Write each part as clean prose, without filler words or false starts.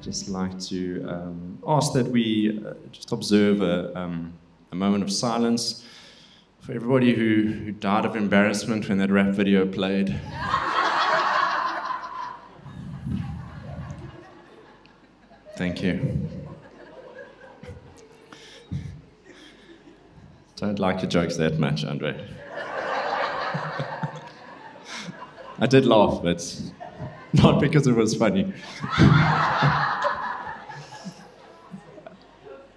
just like to ask that we just observe a moment of silence for everybody who died of embarrassment when that rap video played. Thank you. Don't like your jokes that much, Andre. I did laugh, but not because it was funny.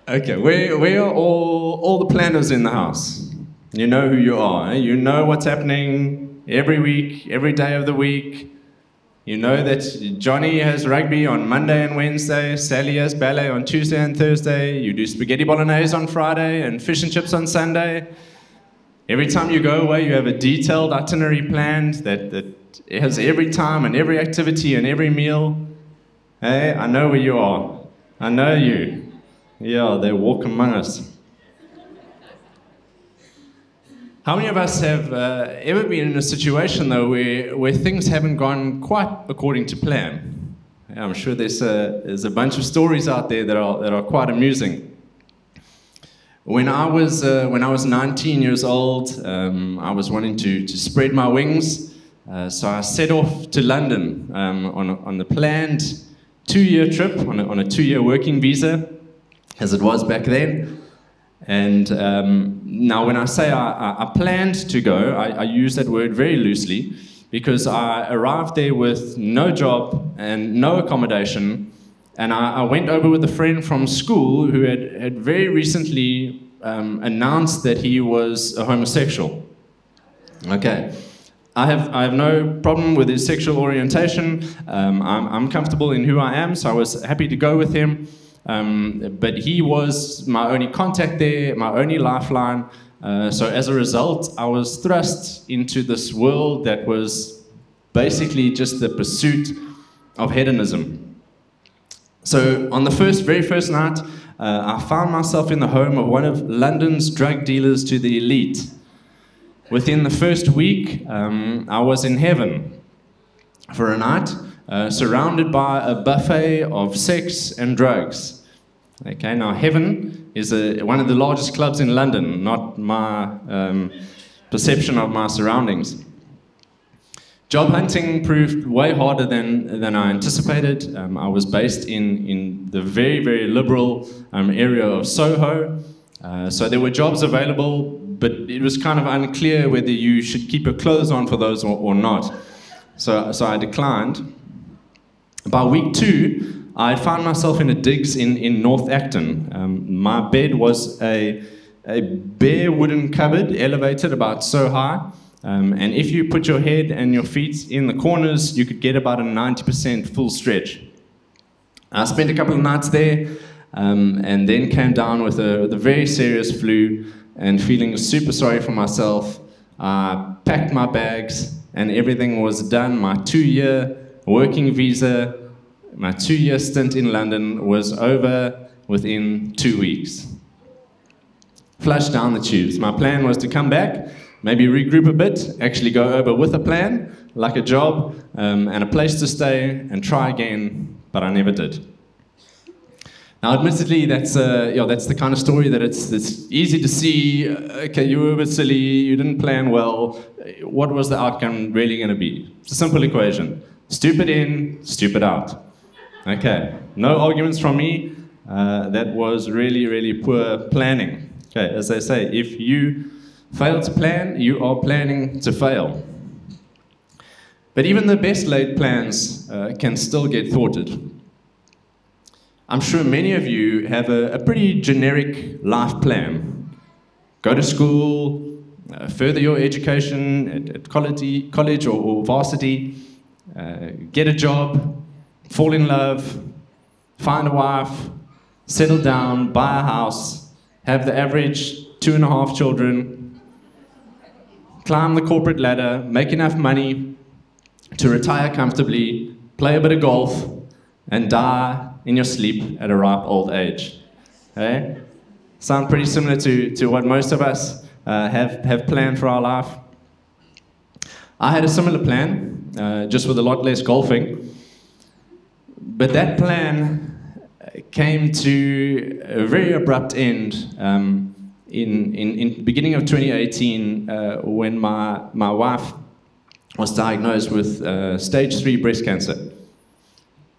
Okay, where are all the planners in the house? You know who you are. Eh? You know what's happening every week, every day of the week. You know that Johnny has rugby on Monday and Wednesday, Sally has ballet on Tuesday and Thursday, you do spaghetti bolognese on Friday and fish and chips on Sunday. Every time you go away, you have a detailed itinerary planned that has every time and every activity and every meal. Hey, I know where you are. I know you. Yeah, they walk among us. How many of us have ever been in a situation, though, where things haven't gone quite according to plan? I'm sure there's a bunch of stories out there that are quite amusing. When I was 19 years old, I was wanting to spread my wings, so I set off to London on the planned 2-year trip, on a 2-year working visa, as it was back then. And now when I say I planned to go, I use that word very loosely, because I arrived there with no job and no accommodation, and I went over with a friend from school who had very recently announced that he was a homosexual. Okay, I have no problem with his sexual orientation. I'm comfortable in who I am, so I was happy to go with him. But he was my only contact there, my only lifeline. So as a result, I was thrust into this world that was basically just the pursuit of hedonism. So on the very first night, I found myself in the home of one of London's drug dealers to the elite. Within the first week, I was in heaven for a night, surrounded by a buffet of sex and drugs. Okay, now heaven is one of the largest clubs in London, not my perception of my surroundings. Job hunting proved way harder than I anticipated. I was based in the very, very liberal area of Soho, so there were jobs available, but it was kind of unclear whether you should keep your clothes on for those or not. So I declined. By week 2, I found myself in a digs in North Acton. My bed was a bare wooden cupboard, elevated about so high, and if you put your head and your feet in the corners, you could get about a 90% full stretch. I spent a couple of nights there, and then came down with a very serious flu, and feeling super sorry for myself, I packed my bags, and everything was done. My 2-year working visa, my 2-year stint in London was over within 2 weeks. Flushed down the tubes. My plan was to come back, maybe regroup a bit, actually go over with a plan, like a job, and a place to stay, and try again, but I never did. Now, admittedly, that's the kind of story that it's easy to see. Okay, you were a bit silly, you didn't plan well. What was the outcome really going to be? It's a simple equation. Stupid in, stupid out. Okay, no arguments from me. That was really, really poor planning. Okay, as they say, if you fail to plan, you are planning to fail. But even the best laid plans can still get thwarted. I'm sure many of you have a pretty generic life plan. Go to school, further your education at college or varsity, get a job, fall in love, find a wife, settle down, buy a house, have the average 2.5 children, climb the corporate ladder, make enough money to retire comfortably, play a bit of golf, and die in your sleep at a ripe old age. Okay? Sound pretty similar to what most of us have planned for our life. I had a similar plan, just with a lot less golfing. But that plan came to a very abrupt end in the beginning of 2018 when my wife was diagnosed with stage 3 breast cancer.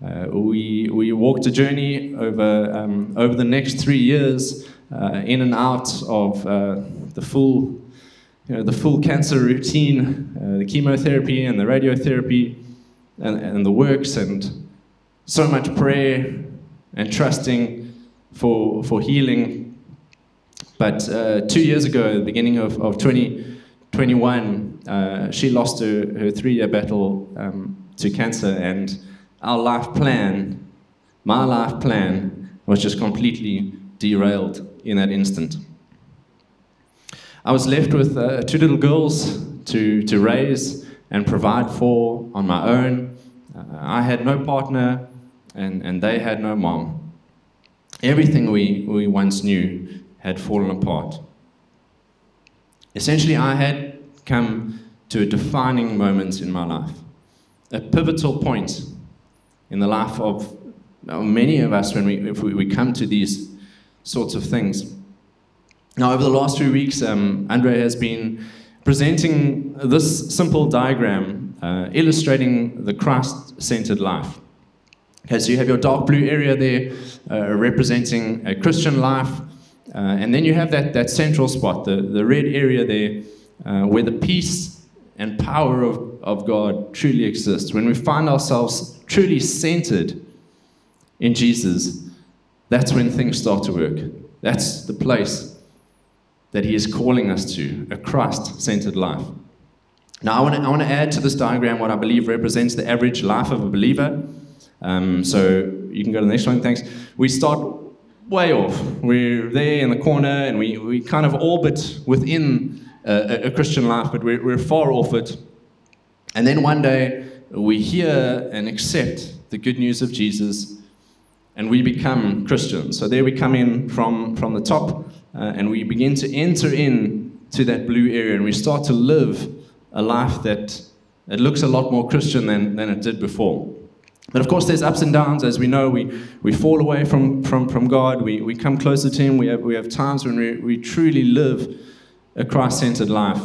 We walked a journey over the next 3 years in and out of the full cancer routine, the chemotherapy and the radiotherapy and the works, and so much prayer and trusting for healing. But 2 years ago, the beginning of 2021, she lost her 3-year battle to cancer, and our life plan, my life plan, was just completely derailed in that instant. I was left with 2 little girls to raise and provide for on my own. I had no partner, and they had no mom. Everything we once knew had fallen apart. Essentially, I had come to a defining moment in my life, a pivotal point in the life of many of us if we come to these sorts of things. Now, over the last 3 weeks, Andre has been presenting this simple diagram illustrating the Christ-centered life. Okay, so you have your dark blue area there representing a Christian life, and then you have that central spot, the red area there, where the peace and power of God truly exists. When we find ourselves truly centered in Jesus, that's when things start to work. That's the place that He is calling us to, a Christ-centered life. Now, I want to add to this diagram what I believe represents the average life of a believer. So you can go to the next one, thanks. We start way off. We're there in the corner, and we kind of orbit within a Christian life, but we're far off it. And then one day, we hear and accept the good news of Jesus, and we become Christians. So there we come in from the top, and we begin to enter into that blue area, and we start to live a life that it looks a lot more Christian than it did before. But of course, there's ups and downs. As we know, we fall away from God. We come closer to Him. We have times when we truly live a Christ-centered life.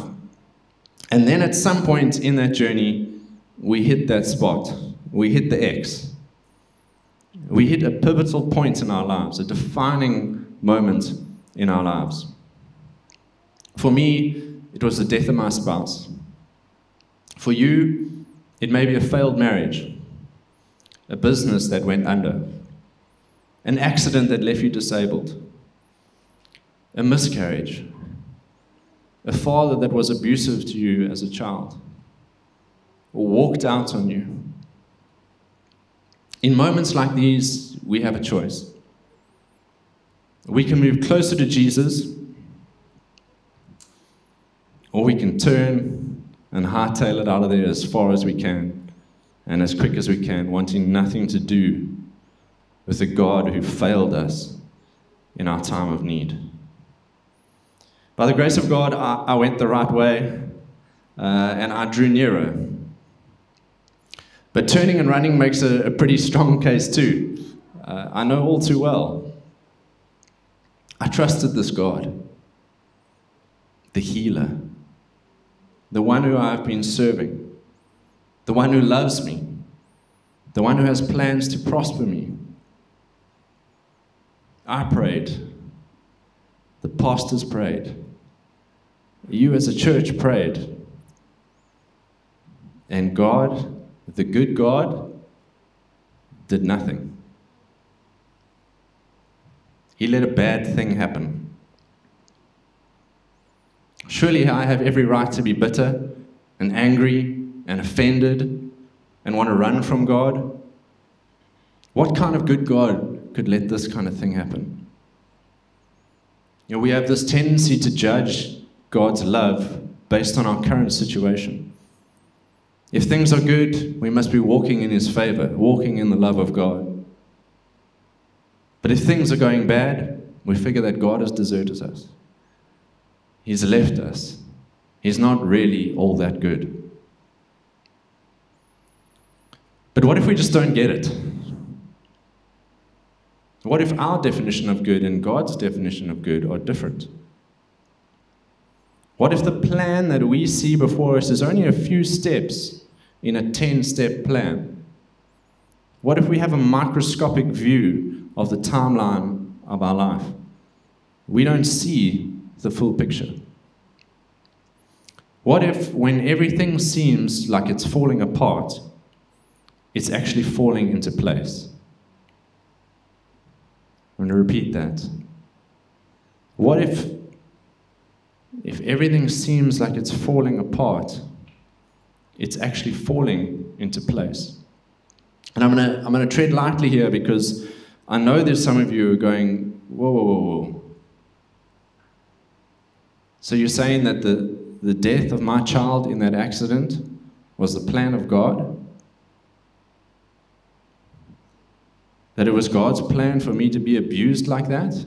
And then at some point in that journey, we hit that spot. We hit the X. We hit a pivotal point in our lives, a defining moment in our lives. For me, it was the death of my spouse. For you, it may be a failed marriage, a business that went under, an accident that left you disabled, a miscarriage, a father that was abusive to you as a child, or walked out on you. In moments like these, we have a choice. We can move closer to Jesus, or we can turn and hightail it out of there as far as we can and as quick as we can, wanting nothing to do with the God who failed us in our time of need. By the grace of God, I went the right way, and I drew nearer. But turning and running makes a pretty strong case too. I know all too well. I trusted this God, the healer, the one who I've been serving, the one who loves me, the one who has plans to prosper me. I prayed. The pastors prayed. You as a church prayed. And God, the good God, did nothing. He let a bad thing happen. Surely I have every right to be bitter and angry and offended and want to run from God. What kind of good God could let this kind of thing happen? You know, we have this tendency to judge God's love based on our current situation. If things are good, we must be walking in His favor, walking in the love of God. But if things are going bad, we figure that God has deserted us. He's left us. He's not really all that good. But what if we just don't get it? What if our definition of good and God's definition of good are different? What if the plan that we see before us is only a few steps in a 10-step plan? What if we have a microscopic view of the timeline of our life? We don't see the full picture. What if when everything seems like it's falling apart, it's actually falling into place? I'm going to repeat that. What if everything seems like it's falling apart, it's actually falling into place? And I'm going to tread lightly here, because I know there's some of you who are going, whoa, whoa, whoa, whoa. So you're saying that the death of my child in that accident was the plan of God? That it was God's plan for me to be abused like that?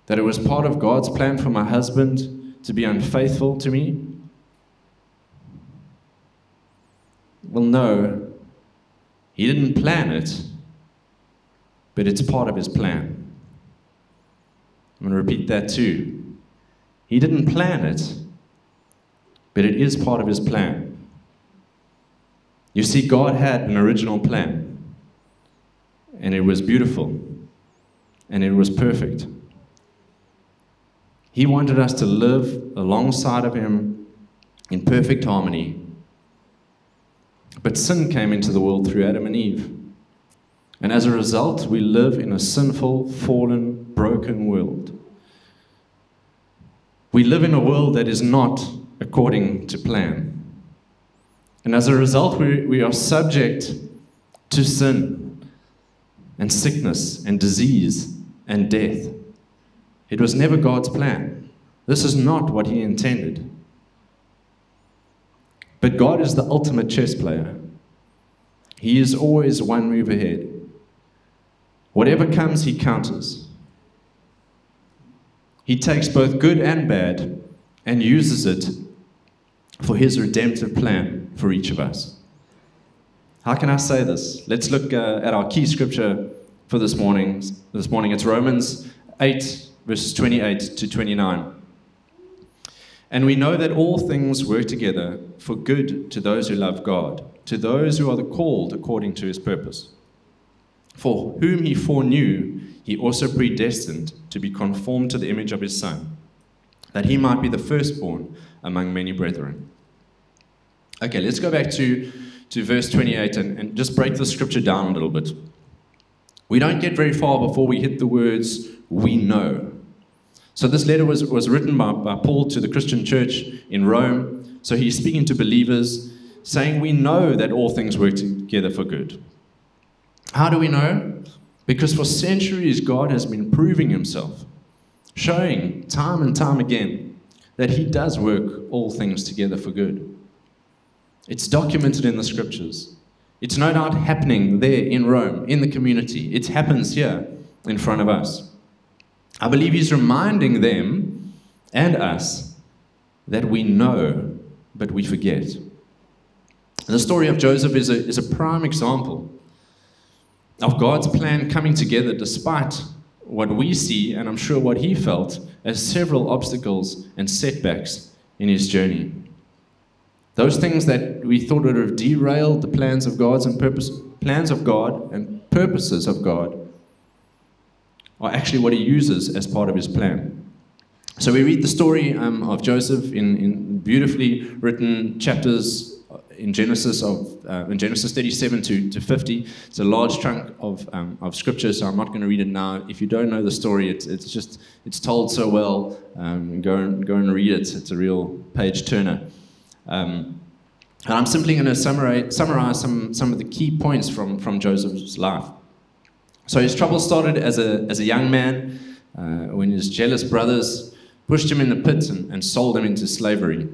That it was part of God's plan for my husband to be unfaithful to me? Well, no. He didn't plan it, but it's part of his plan. I'm going to repeat that too. He didn't plan it, but it is part of his plan. You see, God had an original plan. And it was beautiful. And it was perfect. He wanted us to live alongside of him in perfect harmony. But sin came into the world through Adam and Eve. And as a result, we live in a sinful, fallen, broken world. We live in a world that is not according to plan. And as a result, we are subject to sin and sickness and disease and death. It was never God's plan. This is not what he intended. But God is the ultimate chess player. He is always one move ahead. Whatever comes, he counters. He takes both good and bad and uses it for his redemptive plan for each of us. How can I say this? Let's look at our key scripture for this morning. It's Romans 8, verses 28 to 29. And we know that all things work together for good to those who love God, to those who are the called according to his purpose. For whom he foreknew, he also predestined to be conformed to the image of his Son, that he might be the firstborn among many brethren. Okay, let's go back to verse 28 and just break the scripture down a little bit. We don't get very far before we hit the words, we know. So this letter was written by Paul to the Christian church in Rome. So he's speaking to believers, saying we know that all things work together for good. How do we know? Because for centuries God has been proving himself, showing time and time again that he does work all things together for good. It's documented in the scriptures. It's no doubt happening there in Rome, in the community. It happens here in front of us. I believe he's reminding them and us that we know, but we forget. The story of Joseph is a prime example of God's plan coming together despite what we see, and I'm sure what he felt, as several obstacles and setbacks in his journey. Those things that we thought would have derailed the plans of God and purposes of God are actually what he uses as part of his plan. So we read the story of Joseph in beautifully written chapters in Genesis 37 to 50. It's a large chunk of scripture, so I'm not going to read it now. If you don't know the story, it's told so well. Go and read it. It's a real page turner. And I'm simply going to summarize some of the key points from Joseph's life. So his trouble started as a young man when his jealous brothers pushed him in the pit and sold him into slavery.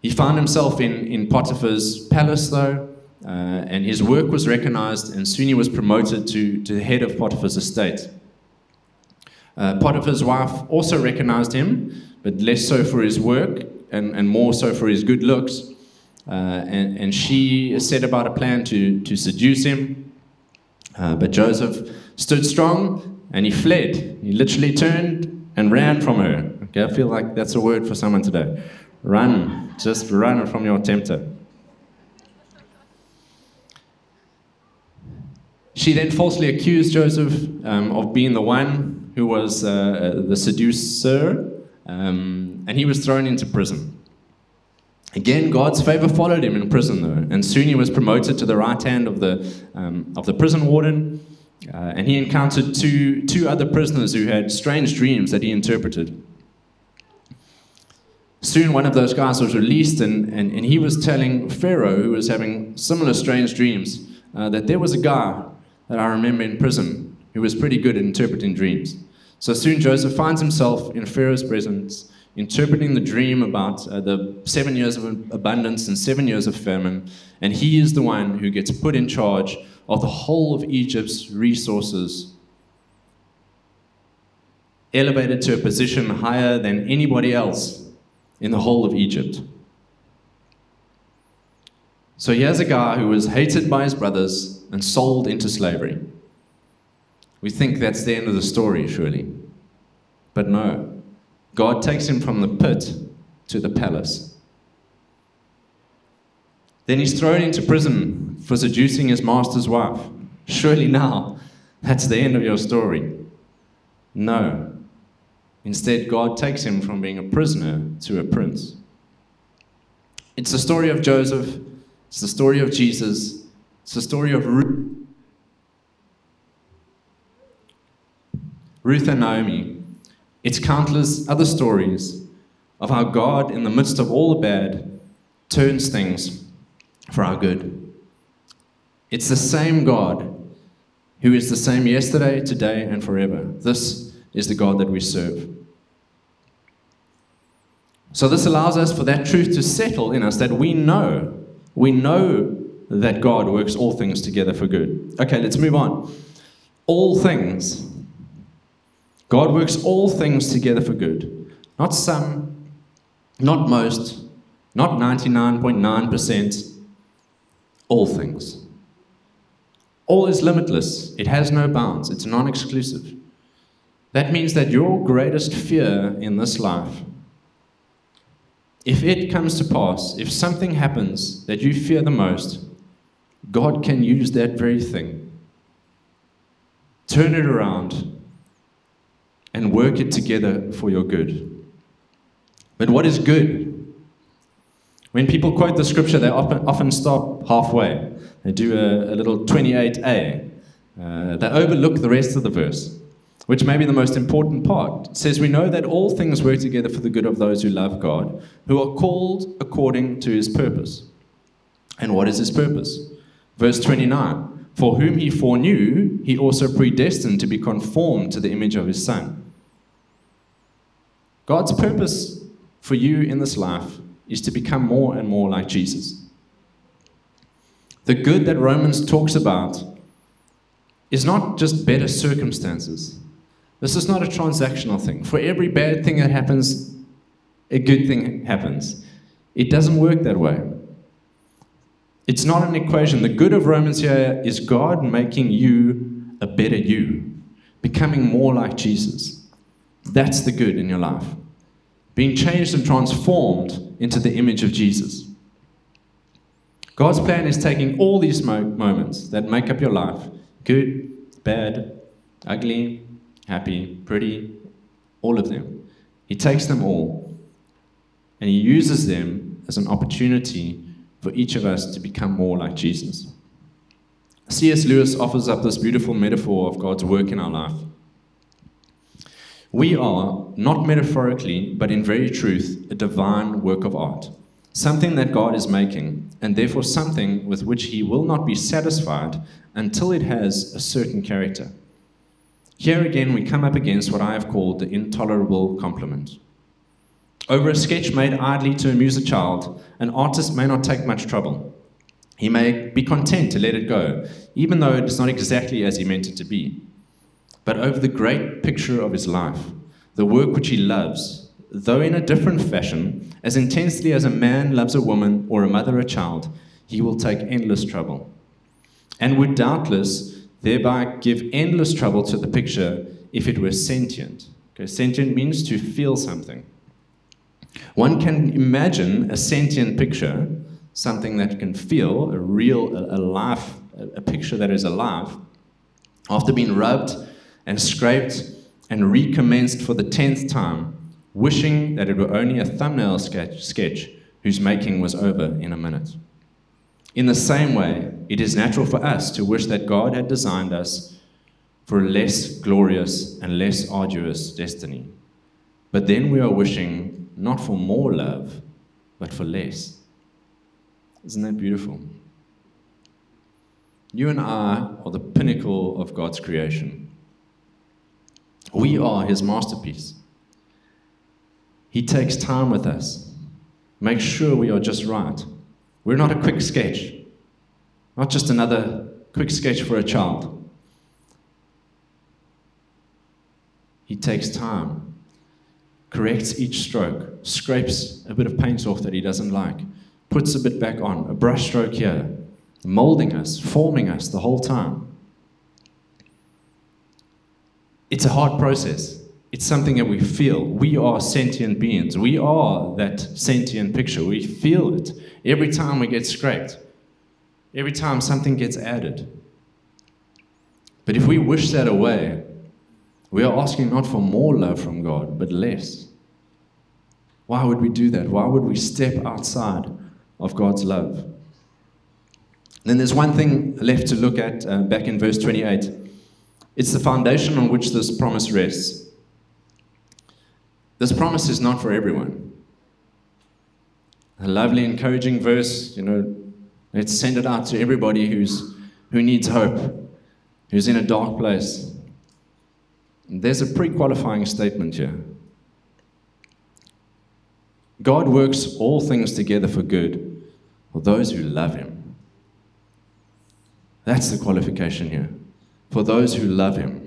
He found himself in Potiphar's palace, though, and his work was recognized, and soon he was promoted to the head of Potiphar's estate. Potiphar's wife also recognized him, but less so for his work and more so for his good looks. And she set about a plan to seduce him. But Joseph stood strong and he fled. He literally turned and ran from her. Okay, I feel like that's a word for someone today. Run. Just run from your tempter. She then falsely accused Joseph of being the one who was the seducer, and he was thrown into prison. Again, God's favor followed him in prison, though, and soon he was promoted to the right hand of the prison warden, and he encountered two other prisoners who had strange dreams that he interpreted. Soon one of those guys was released, and he was telling Pharaoh, who was having similar strange dreams, that there was a guy that I remember in prison who was pretty good at interpreting dreams. So soon Joseph finds himself in Pharaoh's presence, interpreting the dream about the 7 years of abundance and 7 years of famine, and he is the one who gets put in charge of the whole of Egypt's resources, elevated to a position higher than anybody else in the whole of Egypt. So here's a guy who was hated by his brothers and sold into slavery. We think that's the end of the story, surely. But no. God takes him from the pit to the palace. Then he's thrown into prison for seducing his master's wife. Surely now, that's the end of your story. No. Instead, God takes him from being a prisoner to a prince. It's the story of Joseph. It's the story of Jesus. It's the story of Ruth and Naomi. It's countless other stories of how God, in the midst of all the bad, turns things for our good. It's the same God who is the same yesterday, today, and forever. This is the God that we serve. So this allows us for that truth to settle in us, that we know that God works all things together for good. Okay, let's move on. All things. God works all things together for good. Not some, not most, not 99.9%. All things. All is limitless. It has no bounds. It's non-exclusive. That means that your greatest fear in this life, if it comes to pass, if something happens that you fear the most, God can use that very thing, turn it around, and work it together for your good. But what is good? When people quote the scripture, they often stop halfway. They do a little 28a. They overlook the rest of the verse, which may be the most important part. It says, we know that all things work together for the good of those who love God, who are called according to his purpose. And what is his purpose? Verse 29, for whom he foreknew, he also predestined to be conformed to the image of his Son. God's purpose for you in this life is to become more and more like Jesus. The good that Romans talks about is not just better circumstances. This is not a transactional thing. For every bad thing that happens, a good thing happens. It doesn't work that way. It's not an equation. The good of Romans here is God making you a better you, becoming more like Jesus. That's the good in your life. Being changed and transformed into the image of Jesus. God's plan is taking all these moments that make up your life, good, bad, ugly, happy, pretty, all of them. He takes them all and he uses them as an opportunity for each of us to become more like Jesus. C.S. Lewis offers up this beautiful metaphor of God's work in our life. We are, not metaphorically, but in very truth, a divine work of art, something that God is making, and therefore something with which he will not be satisfied until it has a certain character. Here again we come up against what I have called the intolerable compliment. Over a sketch made idly to amuse a child, an artist may not take much trouble. He may be content to let it go, even though it is not exactly as he meant it to be. But over the great picture of his life, the work which he loves, though in a different fashion, as intensely as a man loves a woman or a mother a child, he will take endless trouble, and would doubtless, thereby give endless trouble to the picture if it were sentient. Okay, sentient means to feel something. One can imagine a sentient picture, something that can feel, a real, alive, a picture that is alive, after being rubbed and scraped and recommenced for the 10th time, wishing that it were only a thumbnail sketch whose making was over in a minute. In the same way, it is natural for us to wish that God had designed us for a less glorious and less arduous destiny. But then we are wishing not for more love, but for less. Isn't that beautiful? You and I are the pinnacle of God's creation. We are His masterpiece. He takes time with us, makes sure we are just right. We're not a quick sketch, not just another quick sketch for a child. He takes time, corrects each stroke, scrapes a bit of paint off that he doesn't like, puts a bit back on, a brush stroke here, molding us, forming us the whole time. It's a hard process. It's something that we feel. We are sentient beings. We are that sentient picture. We feel it every time we get scraped, every time something gets added. But if we wish that away, we are asking not for more love from God, but less. Why would we do that? Why would we step outside of God's love? Then there's one thing left to look at back in verse 28. It's the foundation on which this promise rests. This promise is not for everyone. A lovely, encouraging verse, let's send it out to everybody who needs hope, who's in a dark place. There's a pre-qualifying statement here. God works all things together for good for those who love Him. That's the qualification here. For those who love Him.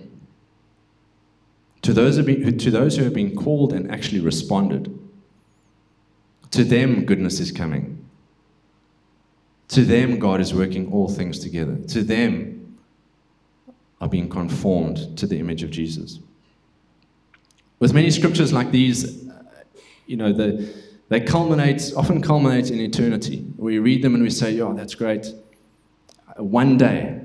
To those who have been called and actually responded. To them, goodness is coming. To them, God is working all things together. To them are being conformed to the image of Jesus. With many scriptures like these, they often culminate in eternity. We read them and we say, "Yeah, that's great. One day,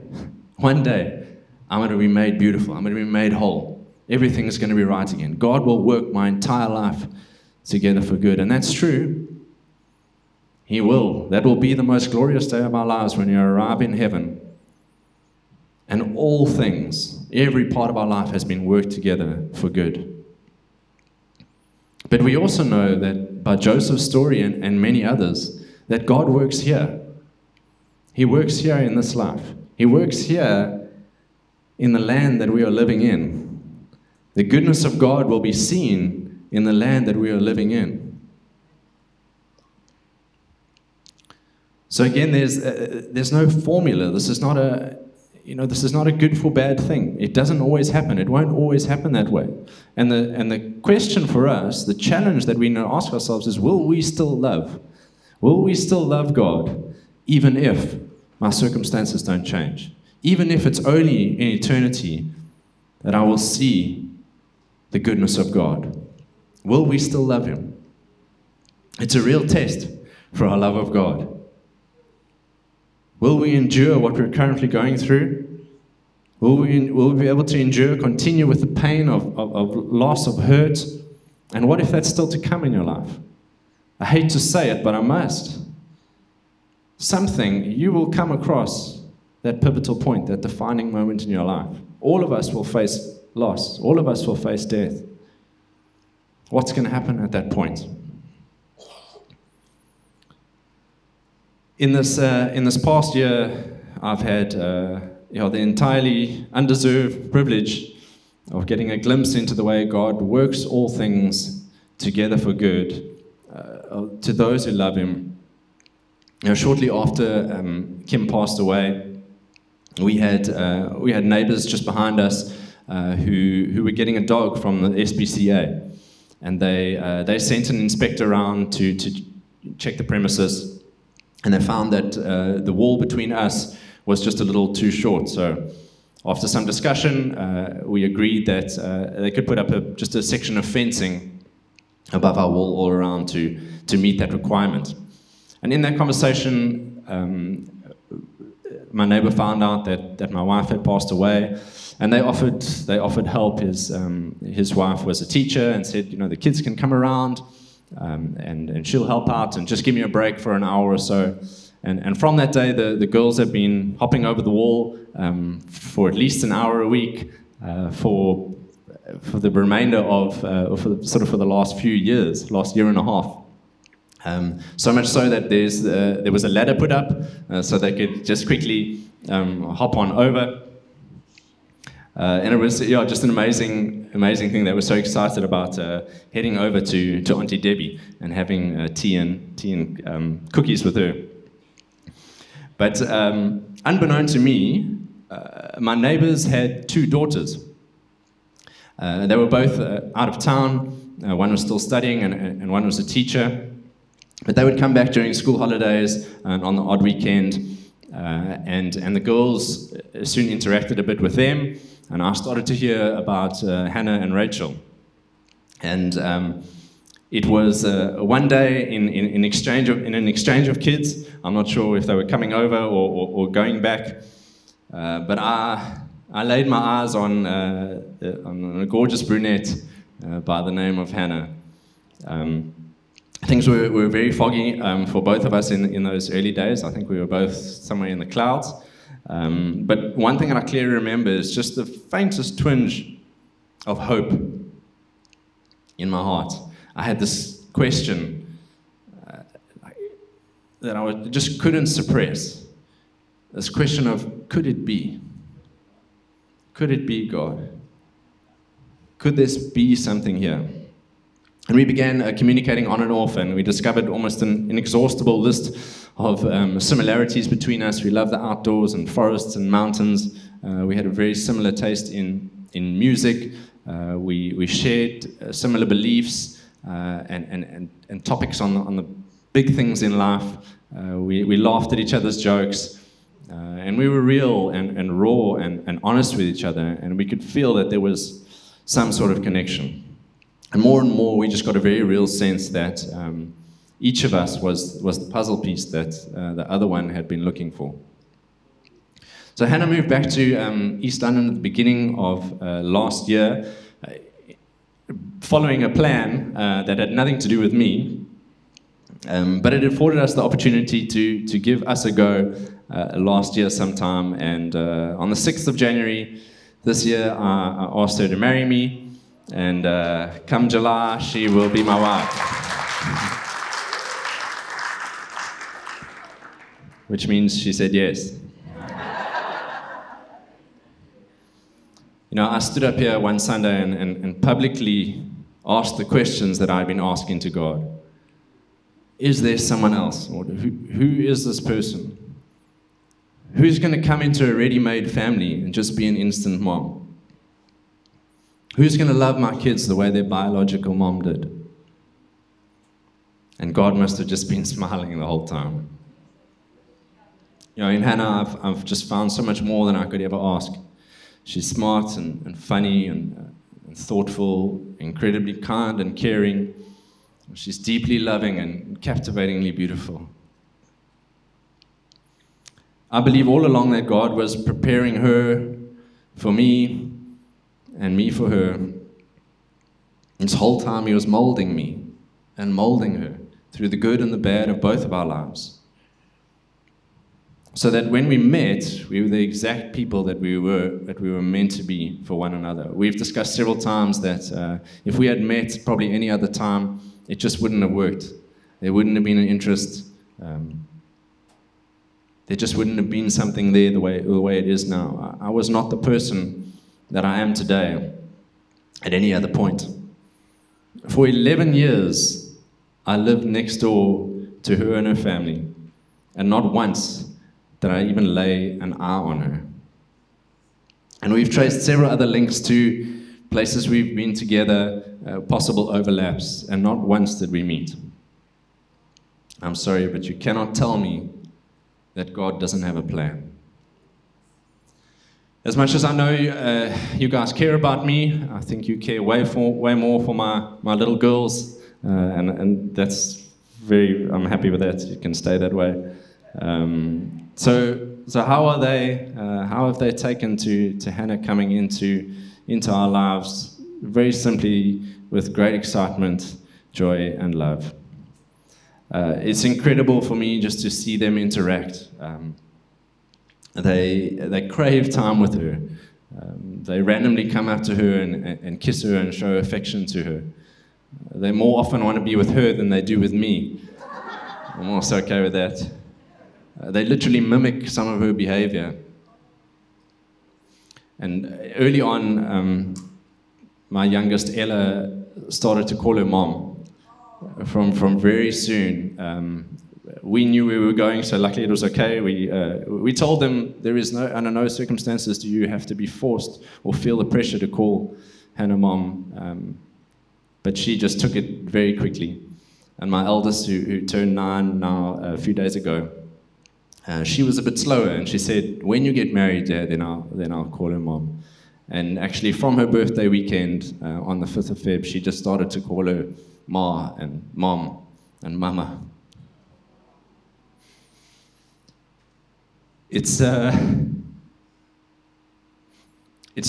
I'm going to be made beautiful. I'm going to be made whole. Everything is going to be right again. God will work my entire life together for good." And that's true. He will. That will be the most glorious day of our lives when you arrive in heaven. And all things, every part of our life has been worked together for good. But we also know that by Joseph's story and many others, that God works here. He works here in this life. He works here in the land that we are living in. The goodness of God will be seen in the land that we are living in. So again, there's no formula. This is not a good for bad thing. It doesn't always happen. It won't always happen that way. And the question for us, the challenge that we need to ask ourselves is, will we still love? Will we still love God even if my circumstances don't change? Even if it's only in eternity that I will see the goodness of God. Will we still love Him? It's a real test for our love of God. Will we endure what we're currently going through? Will we be able to endure, continue with the pain of loss, of hurt? And what if that's still to come in your life? I hate to say it, but I must. You will come across that pivotal point, that defining moment in your life. All of us will face loss. All of us will face death. What's going to happen at that point? In this past year, I've had the entirely undeserved privilege of getting a glimpse into the way God works all things together for good to those who love Him. Shortly after Kim passed away, we had neighbours just behind us who were getting a dog from the SPCA, and they sent an inspector around to check the premises. And they found that the wall between us was just a little too short. So After some discussion, we agreed that they could put up just a section of fencing above our wall all around to meet that requirement. And in that conversation, my neighbor found out that my wife had passed away, and they offered help. His wife was a teacher and said, the kids can come around and she'll help out and just give me a break for an hour or so. And from that day, the girls have been hopping over the wall for at least an hour a week for the remainder of, for the last few years, last year and a half. So much so that there was a ladder put up so they could just quickly hop on over. And it was just an amazing thing. They were so excited about heading over to Auntie Debbie and having tea and cookies with her. But unbeknown to me, my neighbors had 2 daughters. They were both out of town. One was still studying and one was a teacher. But they would come back during school holidays and on the odd weekend. And the girls soon interacted a bit with them. And I started to hear about Hannah and Rachel. And it was one day in an exchange of kids. I'm not sure if they were coming over or going back. But I laid my eyes on a gorgeous brunette by the name of Hannah. Things were very foggy for both of us in those early days. I think we were both somewhere in the clouds. But one thing that I clearly remember is just the faintest twinge of hope in my heart. I had this question that I just couldn't suppress. This question of, could it be? Could it be God? Could this be something here? And we began communicating on and off, and we discovered almost an inexhaustible list of similarities between us. We love the outdoors and forests and mountains. We had a very similar taste in music. We shared similar beliefs and topics on the big things in life. We laughed at each other's jokes. And we were real and raw and honest with each other, and we could feel that there was some sort of connection. And more, we just got a very real sense that each of us was the puzzle piece that the other one had been looking for. So Hannah moved back to East London at the beginning of last year, following a plan that had nothing to do with me, but it afforded us the opportunity to give us a go last year sometime. And on the 6th of January this year, I asked her to marry me. And come July, she will be my wife. Which means she said yes. I stood up here one Sunday and publicly asked the questions that I'd been asking to God. Is there someone else? Or who is this person? Who's going to come into a ready-made family and just be an instant mom? Who's going to love my kids the way their biological mom did? And God must have just been smiling the whole time. In Hannah, I've just found so much more than I could ever ask. She's smart and funny and thoughtful, incredibly kind and caring. She's deeply loving and captivatingly beautiful. I believe all along that God was preparing her for me and me for her. This whole time He was molding me and molding her through the good and the bad of both of our lives. So that when we met, we were the exact people that we were meant to be for one another. We've discussed several times that if we had met probably any other time, it just wouldn't have worked. There wouldn't have been an interest. There just wouldn't have been something there the way it is now. I was not the person that I am today at any other point. For 11 years, I lived next door to her and her family, and not once did I even lay an eye on her. And we've traced several other links to places we've been together, possible overlaps, and not once did we meet. I'm sorry, but you cannot tell me that God doesn't have a plan. As much as I know you guys care about me, I think you care way more for my little girls, and that's I'm happy with that. You can stay that way. So how are they? How have they taken to Hannah coming into our lives? Very simply, with great excitement, joy, and love. It's incredible for me just to see them interact. They crave time with her. They randomly come up to her and kiss her and show affection to her. They more often want to be with her than they do with me. I'm also okay with that. They literally mimic some of her behavior. And early on, my youngest Ella started to call her mom. From very soon. We knew we were going, so luckily it was okay. We told them there is under no circumstances do you have to be forced or feel the pressure to call Hannah mom. But she just took it very quickly. And my eldest, who turned 9 now a few days ago, she was a bit slower, and she said, "When you get married, Dad, then I'll call her mom." And actually, from her birthday weekend on the 5th of Feb, she just started to call her Ma and Mom and Mama. It's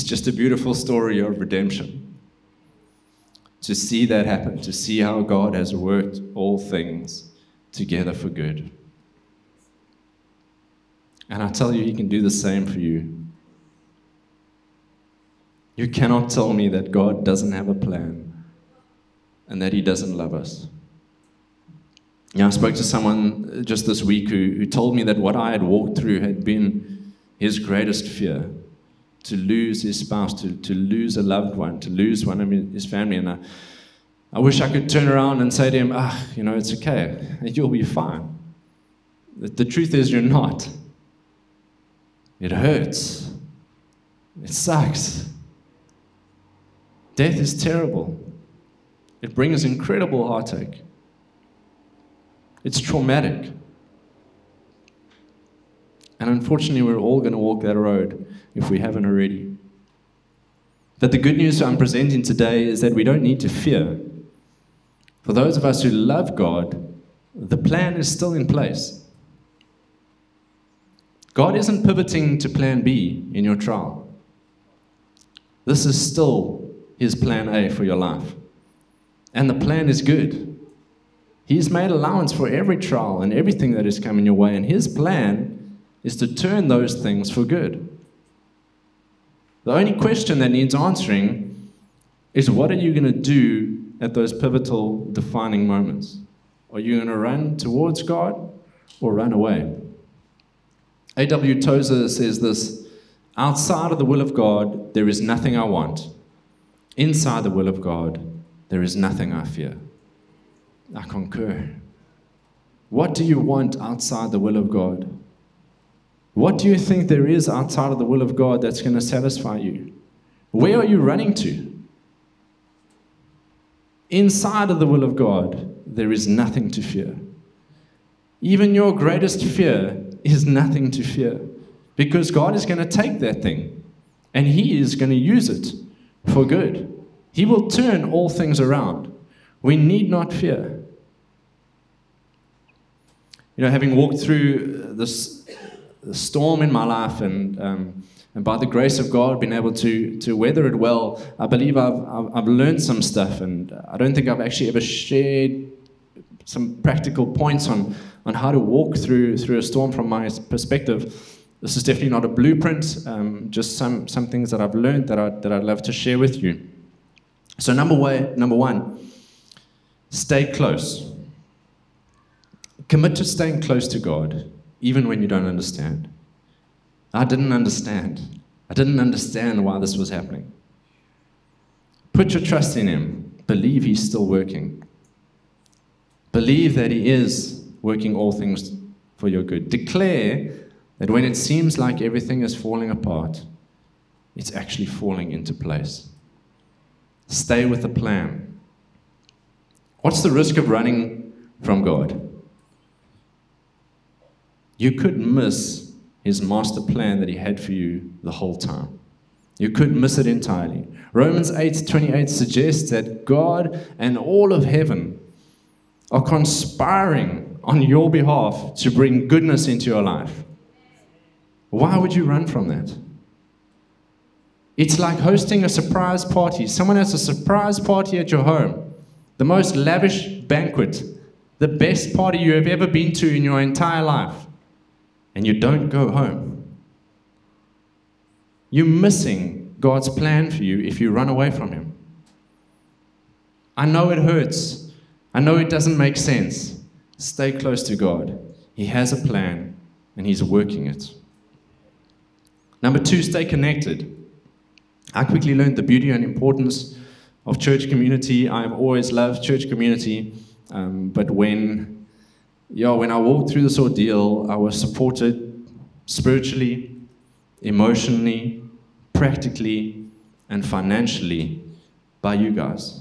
just a beautiful story of redemption. To see that happen, to see how God has worked all things together for good. And I tell you, He can do the same for you. You cannot tell me that God doesn't have a plan and that He doesn't love us. I spoke to someone just this week who told me that what I had walked through had been his greatest fear, to lose his spouse, to lose a loved one, to lose one of his family. And I wish I could turn around and say to him, it's okay, you'll be fine. The truth is, you're not. It hurts. It sucks. Death is terrible. It brings incredible heartache. It's traumatic. And unfortunately, we're all going to walk that road if we haven't already. But the good news I'm presenting today is that we don't need to fear. For those of us who love God, the plan is still in place. God isn't pivoting to plan B in your trial. This is still His plan A for your life. And the plan is good. He's made allowance for every trial and everything that is coming your way, and His plan is to turn those things for good. The only question that needs answering is, what are you going to do at those pivotal, defining moments? Are you going to run towards God or run away? A.W. Tozer says this: outside of the will of God, there is nothing I want. Inside the will of God, there is nothing I fear. I concur. What do you want outside the will of God? What do you think there is outside of the will of God that's going to satisfy you? Where are you running to? Inside of the will of God, there is nothing to fear. Even your greatest fear is nothing to fear, because God is going to take that thing and He is going to use it for good. He will turn all things around. We need not fear. Having walked through this storm in my life and by the grace of God been able to weather it well, I believe I've learned some stuff, and I don't think I've actually ever shared some practical points on how to walk through a storm from my perspective. This is definitely not a blueprint, just some things that I've learned that I'd love to share with you. So number one, stay close. Commit to staying close to God, even when you don't understand. I didn't understand. I didn't understand why this was happening. Put your trust in Him. Believe He's still working. Believe that He is working all things for your good. Declare that when it seems like everything is falling apart, it's actually falling into place. Stay with the plan. What's the risk of running from God? You could miss His master plan that He had for you the whole time. You could miss it entirely. Romans 8:28 suggests that God and all of heaven are conspiring on your behalf to bring goodness into your life. Why would you run from that? It's like hosting a surprise party. Someone has a surprise party at your home, the most lavish banquet, the best party you have ever been to in your entire life, and you don't go home. You're missing God's plan for you if you run away from Him. I know it hurts. I know it doesn't make sense. Stay close to God. He has a plan, and He's working it. Number 2, stay connected. I quickly learned the beauty and importance of church community. I've always loved church community, but when I walked through this ordeal, I was supported spiritually, emotionally, practically, and financially by you guys.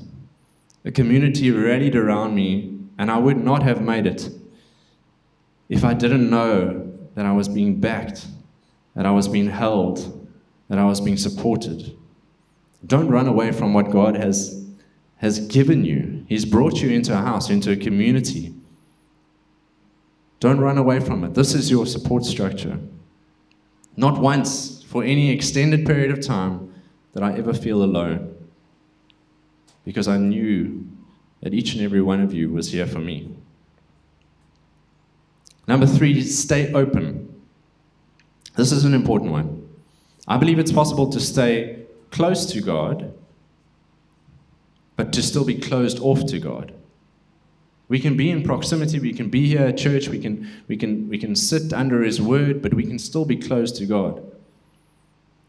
The community rallied around me, and I would not have made it if I didn't know that I was being backed, that I was being held, that I was being supported. Don't run away from what God has given you. He's brought you into a house, into a community. Don't run away from it. This is your support structure. Not once, for any extended period of time, did I ever feel alone, because I knew that each and every one of you was here for me. Number 3, stay open. This is an important one. I believe it's possible to stay close to God, but to still be closed off to God. We can be in proximity, we can be here at church, we can sit under His word, but we can still be closed to God.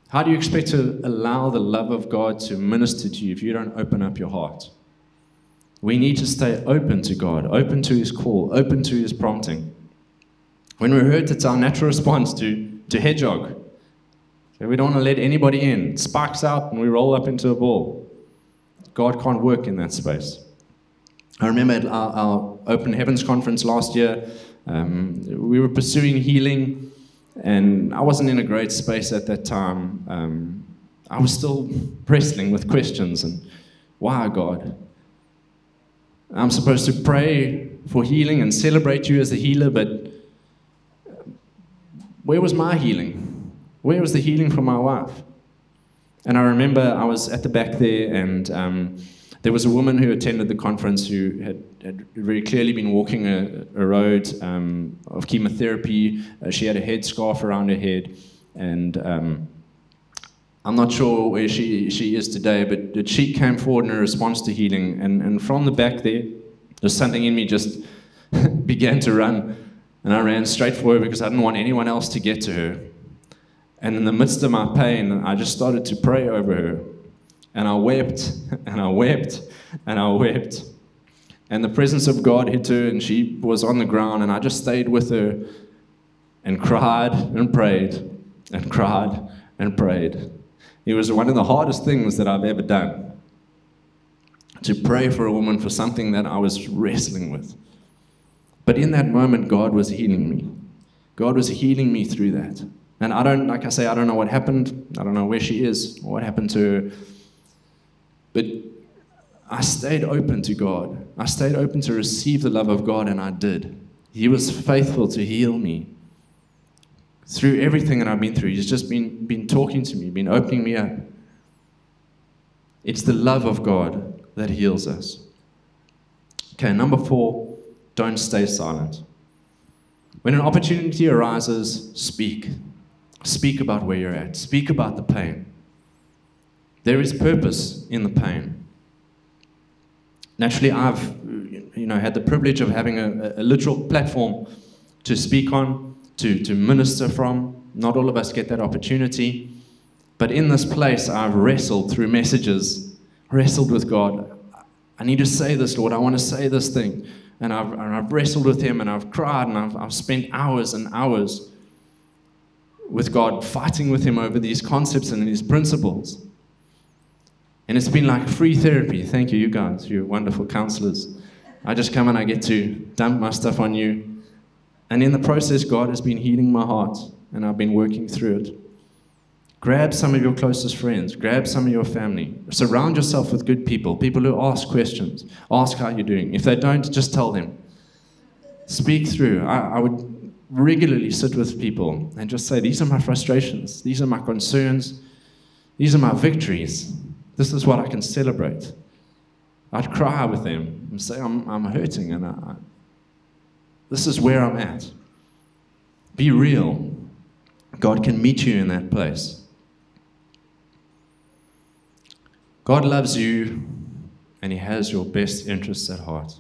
How do you expect to allow the love of God to minister to you if you don't open up your heart? We need to stay open to God, open to His call, open to His prompting. When we're hurt, it's our natural response to hedgehog. So we don't want to let anybody in. It sparks out and we roll up into a ball. God can't work in that space. I remember at our Open Heavens conference last year, we were pursuing healing, and I wasn't in a great space at that time. I was still wrestling with questions and, why, God? I'm supposed to pray for healing and celebrate you as the healer, but where was my healing? Where was the healing for my wife? And I remember I was at the back there, and there was a woman who attended the conference who had very clearly been walking a road of chemotherapy. She had a headscarf around her head, and I'm not sure where she is today, but she came forward in a response to healing, and from the back there, there's something in me just began to run, and I ran straight for her because I didn't want anyone else to get to her. And in the midst of my pain, I just started to pray over her. And I wept, and I wept, and I wept. And the presence of God hit her, and she was on the ground, and I just stayed with her and cried and prayed and cried and prayed. It was one of the hardest things that I've ever done, to pray for a woman for something that I was wrestling with. But in that moment, God was healing me. God was healing me through that. And I don't know what happened. I don't know where she is or what happened to her. But I stayed open to God. I stayed open to receive the love of God, and I did. He was faithful to heal me through everything that I've been through. He's just been talking to me, been opening me up. It's the love of God that heals us. Okay, number 4, don't stay silent. When an opportunity arises, speak. Speak about where you're at. Speak about the pain. There is purpose in the pain. Naturally, I've had the privilege of having a literal platform to speak on, to minister from. Not all of us get that opportunity. But in this place, I've wrestled through messages, wrestled with God. I need to say this, Lord. I want to say this thing. And I've wrestled with Him, and I've cried, and I've spent hours and hours with God, fighting with Him over these concepts and these principles. And it's been like free therapy. Thank you, you guys. You're wonderful counselors. I just come and I get to dump my stuff on you. And in the process, God has been healing my heart and I've been working through it. Grab some of your closest friends. Grab some of your family. Surround yourself with good people, people who ask questions. Ask how you're doing. If they don't, just tell them. Speak through. I would regularly sit with people and just say, these are my frustrations. These are my concerns. These are my victories. This is what I can celebrate. I'd cry with them and say, I'm hurting, and this is where I'm at. Be real. God can meet you in that place. God loves you, and He has your best interests at heart.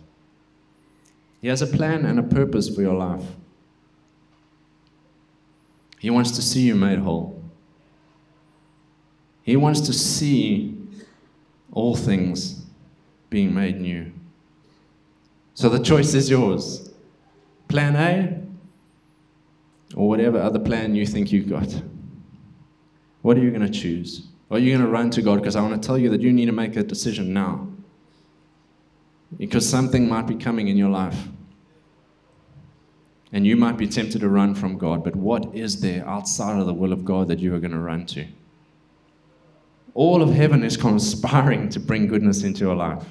He has a plan and a purpose for your life. He wants to see you made whole. He wants to see all things being made new. So the choice is yours. Plan A, or whatever other plan you think you've got. What are you going to choose? Are you going to run to God? Because I want to tell you that you need to make that decision now. Because something might be coming in your life. And you might be tempted to run from God. But what is there outside of the will of God that you are going to run to? All of heaven is conspiring to bring goodness into your life.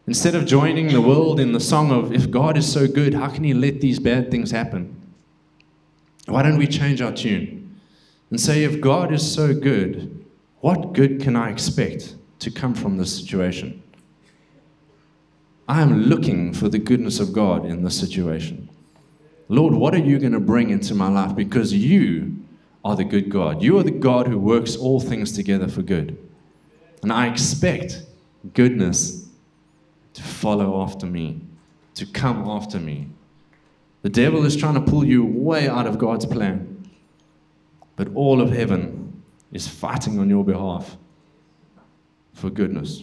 Instead of joining the world in the song of, if God is so good, how can He let these bad things happen? Why don't we change our tune and say, if God is so good, what good can I expect to come from this situation? I am looking for the goodness of God in this situation. Lord, what are you going to bring into my life? Because you are the good God. You are the God who works all things together for good. And I expect goodness to follow after me, to come after me. The devil is trying to pull you way out of God's plan. But all of heaven is fighting on your behalf for goodness.